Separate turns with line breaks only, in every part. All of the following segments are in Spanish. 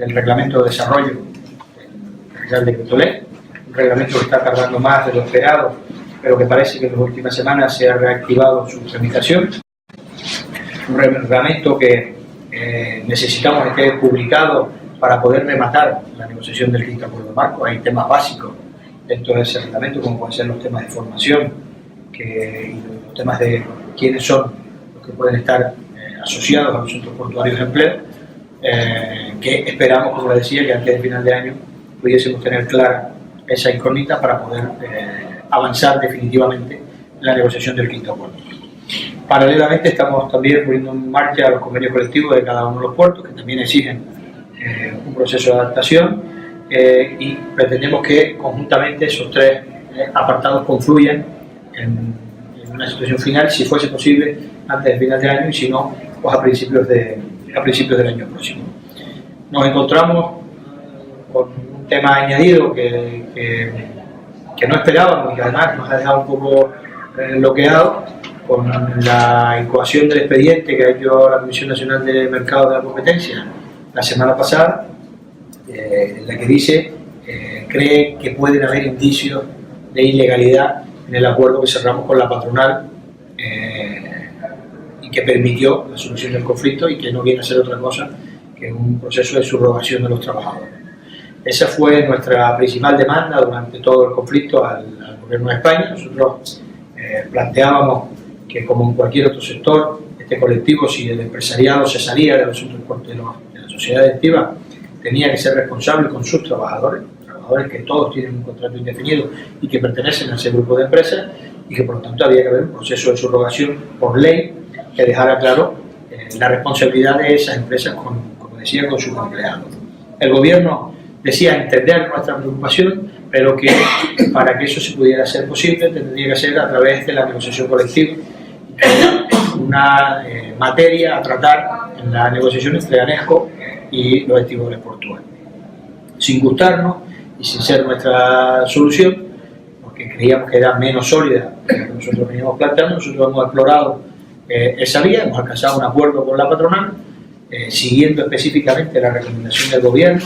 del reglamento de desarrollo del Real Decreto Ley, un reglamento que está tardando más de lo esperado, pero que parece que en las últimas semanas se ha reactivado su tramitación. Un reglamento que necesitamos que esté publicado para poder rematar la negociación del quinto acuerdo marco. Hay temas básicos dentro de ese reglamento, como pueden ser los temas de formación y los temas de quiénes son los que pueden estar asociados a los centros portuarios de empleo, que esperamos, como les decía, que antes del final de año pudiésemos tener clara esa incógnita para poder avanzar definitivamente en la negociación del quinto acuerdo. Paralelamente estamos también poniendo en marcha los convenios colectivos de cada uno de los puertos, que también exigen un proceso de adaptación, y pretendemos que conjuntamente esos tres apartados confluyan en una situación final, si fuese posible, antes del final de año, y si no, pues a principios del año próximo. Nos encontramos con un tema añadido que no esperábamos y que además nos ha dejado un poco bloqueado, con la incoación del expediente que ha hecho la Comisión Nacional de Mercado de la Competencia la semana pasada, en la que dice cree que pueden haber indicios de ilegalidad en el acuerdo que cerramos con la patronal y que permitió la solución del conflicto, y que no viene a ser otra cosa que un proceso de subrogación de los trabajadores. Esa fue nuestra principal demanda durante todo el conflicto al Gobierno de España. Nosotros planteábamos que, como en cualquier otro sector, este colectivo, si el empresariado se salía de los de la sociedad directiva, tenía que ser responsable con sus trabajadores que todos tienen un contrato indefinido y que pertenecen a ese grupo de empresas, y que por lo tanto había que haber un proceso de subrogación por ley que dejara claro la responsabilidad de esas empresas como decía, con sus empleados. El Gobierno decía entender nuestra preocupación, pero que para que eso se pudiera hacer posible tendría que ser a través de la negociación colectiva, una materia a tratar en la negociación entre ANESCO y los estibadores portuarios. Sin gustarnos y sin ser nuestra solución, porque creíamos que era menos sólida que la que nosotros veníamos planteando, nosotros hemos explorado esa vía, hemos alcanzado un acuerdo con la patronal, siguiendo específicamente la recomendación del Gobierno,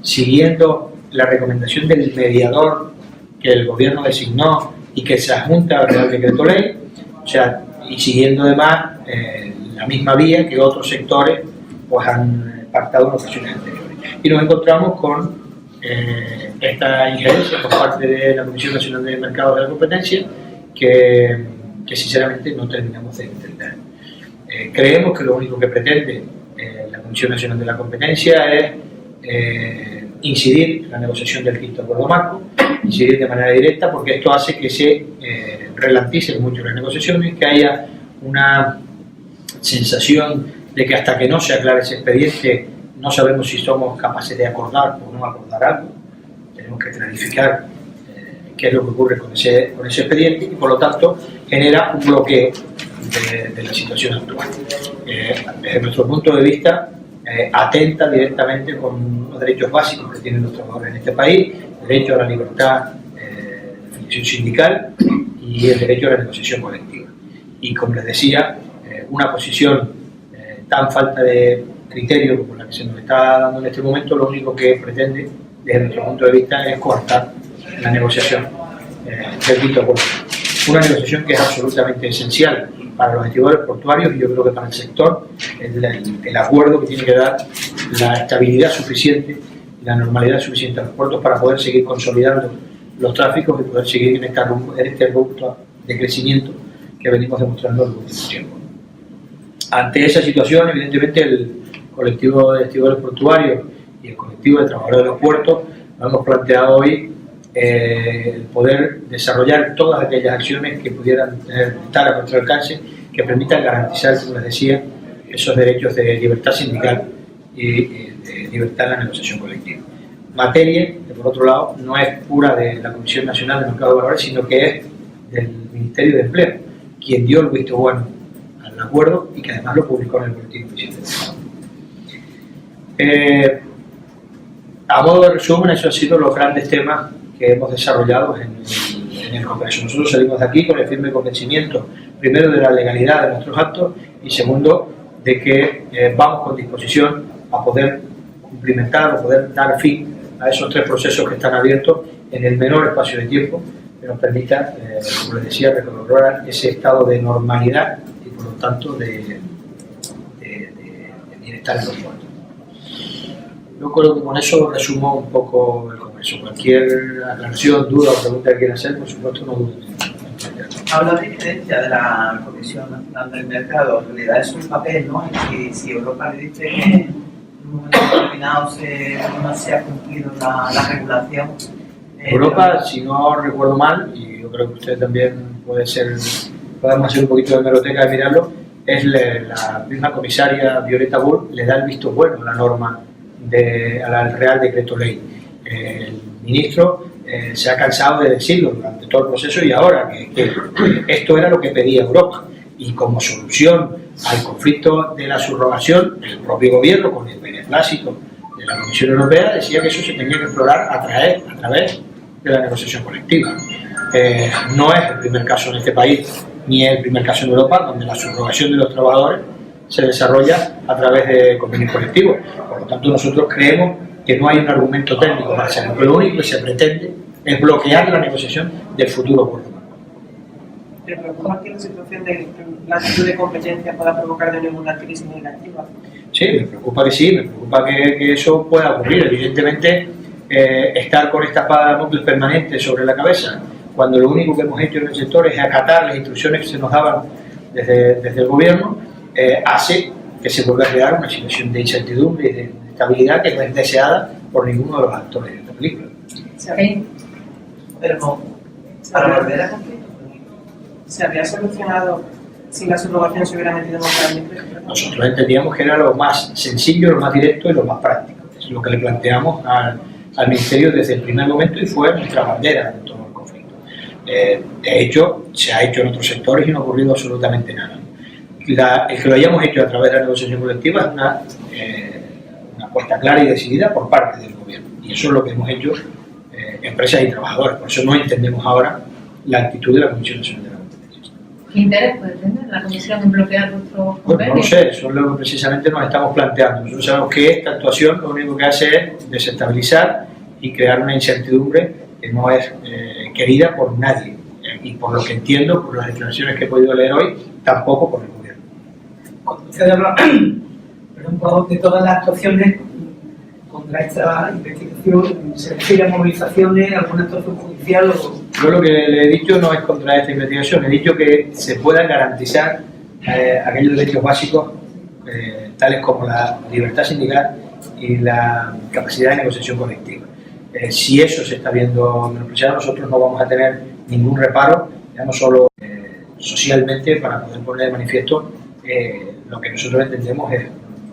siguiendo la recomendación del mediador que el Gobierno designó y que se adjunta al Real Decreto Ley, o sea, y siguiendo además la misma vía que otros sectores pues han pactado en ocasiones anteriores. Y nos encontramos con esta injerencia por parte de la Comisión Nacional de Mercado de la Competencia que sinceramente no terminamos de entender. Creemos que lo único que pretende la Comisión Nacional de la Competencia es incidir en la negociación del quinto acuerdo marco, incidir de manera directa, porque esto hace que se relanticen mucho las negociaciones, que haya una sensación de que hasta que no se aclare ese expediente no sabemos si somos capaces de acordar o no acordar algo. Tenemos que clarificar qué es lo que ocurre con ese expediente, y por lo tanto genera un bloqueo de la situación actual. Desde nuestro punto de vista, atenta directamente con los derechos básicos que tienen los trabajadores en este país: el derecho a la libertad de definición sindical y el derecho a la negociación colectiva. Y como les decía, una posición tan falta de criterio como la que se nos está dando en este momento, lo único que pretende, desde nuestro punto de vista, es coartar la negociación del quinto acuerdo. Una negociación que es absolutamente esencial para los estibadores portuarios, y yo creo que para el sector, el acuerdo que tiene que dar la estabilidad suficiente y la normalidad suficiente a los puertos para poder seguir consolidando los tráficos y poder seguir en este rumbo de crecimiento que venimos demostrando en el último tiempo. Ante esa situación, evidentemente, el colectivo de estibadores portuarios y el colectivo de trabajadores de los puertos nos hemos planteado hoy el poder desarrollar todas aquellas acciones que pudieran estar a nuestro alcance, que permitan garantizar, como les decía, esos derechos de libertad sindical y de libertad en la negociación colectiva. Materia que, por otro lado, no es pura de la Comisión Nacional de Mercado Laboral, sino que es del Ministerio de Empleo, quien dio el visto bueno al acuerdo y que además lo publicó en el boletín oficial del Estado. A modo de resumen, esos han sido los grandes temas que hemos desarrollado en el Congreso. Nosotros salimos de aquí con el firme convencimiento, primero, de la legalidad de nuestros actos, y segundo, de que vamos con disposición a poder cumplimentar o poder dar fin a esos 3 procesos que están abiertos en el menor espacio de tiempo que nos permita, como les decía, recobrar ese estado de normalidad y por lo tanto de bienestar en los puertos. Yo creo que con eso resumo un poco el Congreso. Cualquier aclaración, duda o pregunta que quieran hacer, por supuesto, no duden.
Habla de diferencia de la Comisión Nacional del Mercado. En realidad es un papel, ¿no? Y si Europa le dice que en un momento determinado no se ha cumplido la regulación.
Europa, si no recuerdo mal, y yo creo que usted también podemos hacer un poquito de hemeroteca de mirarlo, es la misma comisaria Violeta Bulc le da el visto bueno a la norma al Real Decreto Ley. El ministro se ha cansado de decirlo durante todo el proceso y ahora que esto era lo que pedía Europa, y como solución al conflicto de la subrogación, el propio gobierno, con el beneplácito de la Comisión Europea, decía que eso se tenía que explorar a través de la negociación colectiva. No es el primer caso en este país, ni es el primer caso en Europa, donde la subrogación de los trabajadores se desarrolla a través de convenios colectivos. Por lo tanto, nosotros creemos que no hay un argumento técnico para hacerlo, pero lo único que se pretende es bloquear la negociación del futuro acuerdo.
¿Te preocupa que la situación de la actitud de competencia pueda provocar de nuevo una crisis negativa?
Sí, me preocupa que sí, me preocupa que eso pueda ocurrir. Evidentemente, estar con esta espada de Damocles permanente sobre la cabeza, cuando lo único que hemos hecho en el sector es acatar las instrucciones que se nos daban desde el gobierno, hace que se vuelva a crear una situación de incertidumbre y de estabilidad que no es deseada por ninguno de los actores de esta película.
Sí. Pero no, para volver a conflicto, ¿se habría solucionado si la subrogación se hubiera metido más claramente?
Nosotros entendíamos que era lo más sencillo, lo más directo y lo más práctico. Es lo que le planteamos al Ministerio desde el primer momento y fue nuestra bandera en todo el conflicto. De hecho, se ha hecho en otros sectores y no ha ocurrido absolutamente nada. El que lo hayamos hecho a través de la negociación colectiva es una apuesta clara y decidida por parte del gobierno. Y eso es lo que hemos hecho empresas y trabajadores. Por eso no entendemos ahora la actitud de la Comisión Nacional de la Competencia.
¿Qué interés puede tener la Comisión en bloquear nuestros convenios?
Bueno, no lo sé, eso es lo que precisamente nos estamos planteando. Nosotros sabemos que esta actuación lo único que hace es desestabilizar y crear una incertidumbre que no es querida por nadie. Y por lo que entiendo, por las declaraciones que he podido leer hoy, tampoco por el gobierno.
Usted habla de todas las actuaciones contra esta investigación, ¿se refiere a movilizaciones, alguna actuación judicial o...?
Yo lo que le he dicho no es contra esta investigación, he dicho que se puedan garantizar aquellos derechos básicos tales como la libertad sindical y la capacidad de negociación colectiva. Si eso se está viendo menospreciado, nosotros no vamos a tener ningún reparo, ya no solo socialmente, para poder poner de manifiesto lo que nosotros entendemos es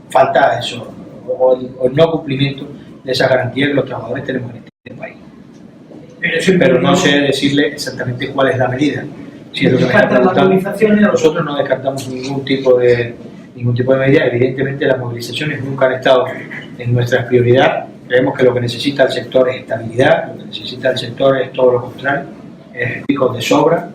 falta a eso, o el no cumplimiento de esas garantías que los trabajadores tenemos en este país. Pero no sé decirle exactamente cuál es la medida. Si es lo que me está preguntando, nosotros no descartamos ningún tipo de medida. Evidentemente las movilizaciones nunca han estado en nuestra prioridad. Creemos que lo que necesita el sector es estabilidad, lo que necesita el sector es todo lo contrario, es hijos de sobra,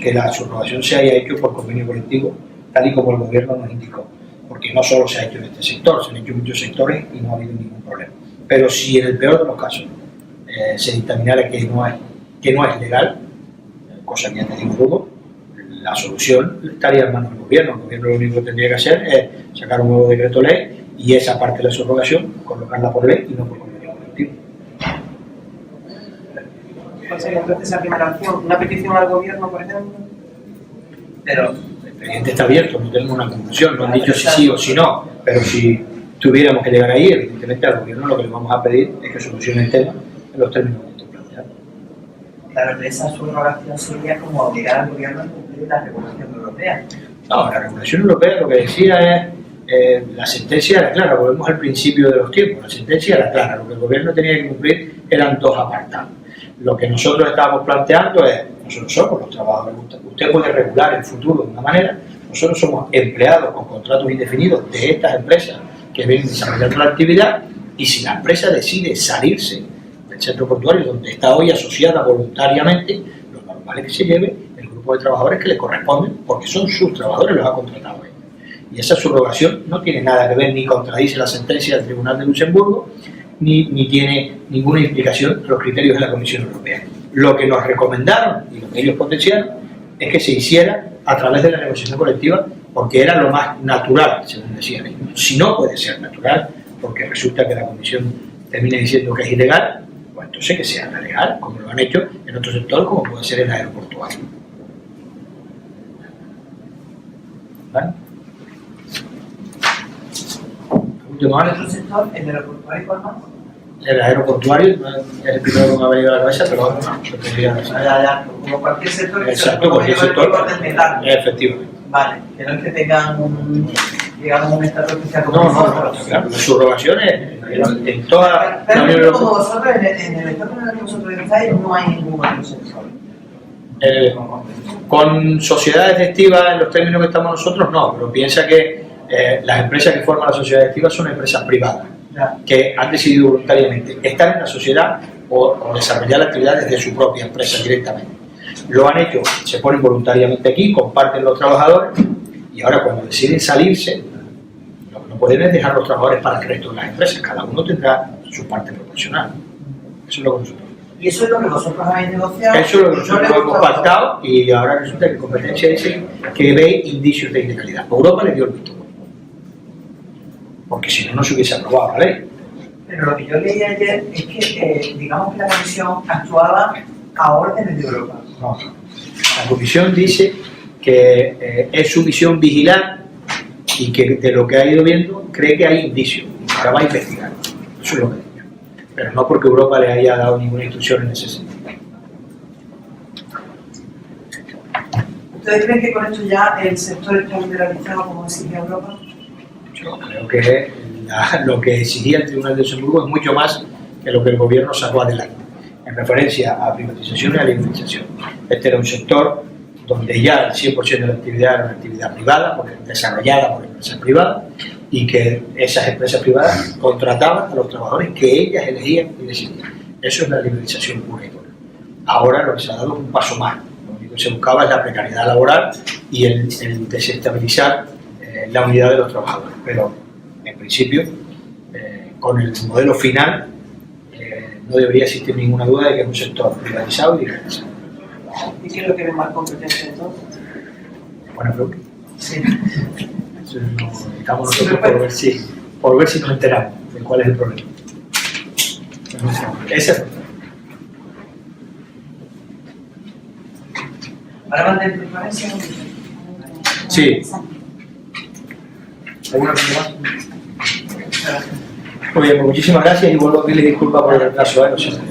que la subrogación se haya hecho por convenio colectivo, tal y como el gobierno nos indicó. Porque no solo se ha hecho en este sector, se han hecho en muchos sectores y no ha habido ningún problema. Pero si en el peor de los casos se dictaminara que no es legal, cosa que ya te digo dudo, la solución estaría en manos del gobierno. El gobierno lo único que tendría que hacer es sacar un nuevo decreto ley y esa parte de la subrogación colocarla por ley y no por convenio colectivo.
¿Cuál sería entonces esa primera opción? ¿Una petición al gobierno, por ejemplo?
Pero
el expediente está abierto, no tenemos una conclusión, no han dicho si sí o si no, pero si tuviéramos que llegar ahí, evidentemente al gobierno lo que le vamos a pedir es que solucione el tema en los términos que estoy planteando.
claro, esa subrogación sería como obligar al gobierno a cumplir la regulación europea.
No, la regulación europea lo que decía es, la sentencia era clara, volvemos al principio de los tiempos, la sentencia era clara, lo que el gobierno tenía que cumplir eran dos apartados. Lo que nosotros estábamos planteando es, nosotros somos los trabajadores, usted puede regular el futuro de una manera, nosotros somos empleados con contratos indefinidos de estas empresas que vienen desarrollando la actividad, y si la empresa decide salirse del centro portuario donde está hoy asociada voluntariamente, lo normal es que se lleve el grupo de trabajadores que le corresponden, porque son sus trabajadores, los ha contratado él. Y esa subrogación no tiene nada que ver ni contradice la sentencia del Tribunal de Luxemburgo, ni tiene ninguna implicación en los criterios de la Comisión Europea. Lo que nos recomendaron y lo que ellos potenciaron es que se hiciera a través de la negociación colectiva, porque era lo más natural, según decían ellos. Si no puede ser natural, porque resulta que la Comisión termina diciendo que es ilegal, pues entonces que sea legal, como lo han hecho en otro sector, como puede ser el aeroportuario. ¿Vale? Último
¿En
año.
otro sector, el aeroportuario y cuál más?
El aeroportuario es el primero que me ha venido a la cabeza, pero ahora no, lo tendría que saber.
Como cualquier sector que
Exacto, cualquier sector.
sector.
Efectivamente.
Vale, que no es que tengan digamos, un estatus especial como
No,
nosotros.
claro, las subrogaciones en toda la
Pero
Unión
como
Europea.
vosotros, en el sector en el que vosotros estáis, no hay ningún otro sector.
Con sociedades activas en los términos que estamos nosotros, no, pero piensa que las empresas que forman las sociedades activas son empresas privadas,
Ya.
que han decidido voluntariamente estar en la sociedad o desarrollar la actividad desde su propia empresa directamente. Lo han hecho, se ponen voluntariamente aquí, comparten los trabajadores y ahora cuando deciden salirse, lo que no pueden es dejar los trabajadores para el resto de las empresas, cada uno tendrá su parte proporcional. Eso es lo que nosotros.
Y eso es lo que vosotros habéis negociado.
Eso es lo que
y no
nosotros
les
hemos
gusta a
pactado y ahora resulta que competencia dice que ve indicios de ilegalidad. Europa le dio el visto bueno, porque si no, no se hubiese aprobado la ley.
Pero lo que yo leí ayer es que, digamos que la Comisión actuaba a órdenes de Europa.
No. La Comisión dice que es su misión vigilar y que de lo que ha ido viendo cree que hay indicios. Ahora va a investigar. Eso es lo que ha dicho. Pero no porque Europa le haya dado ninguna instrucción en ese sentido.
¿Ustedes creen que con esto ya el sector está liberalizado como exigía Europa?
Yo creo que lo que exigía el Tribunal de Luxemburgo es mucho más que lo que el gobierno sacó adelante en referencia a privatización y a liberalización. Este era un sector donde ya el 100% de la actividad era una actividad privada, desarrollada por empresas privadas, y que esas empresas privadas contrataban a los trabajadores que ellas elegían y decidían. Eso es la liberalización pura y dura. Ahora lo que se ha dado es un paso más. Lo único que se buscaba es la precariedad laboral y el desestabilizar la unidad de los trabajadores. Pero, en principio, con el modelo final, no debería existir ninguna duda de que es un sector privatizado y liberalizado.
¿Y qué es lo que ve más competencia entonces?
Buena pregunta.
Sí.
Eso estamos nosotros por ver si nos enteramos de cuál es el problema. Ese es el problema.
¿Ahora van de transparencia?
Sí. ¿Alguna pregunta más? Muy bien, pues muchísimas gracias y vuelvo a pedirle disculpas por el retraso. Lo siento.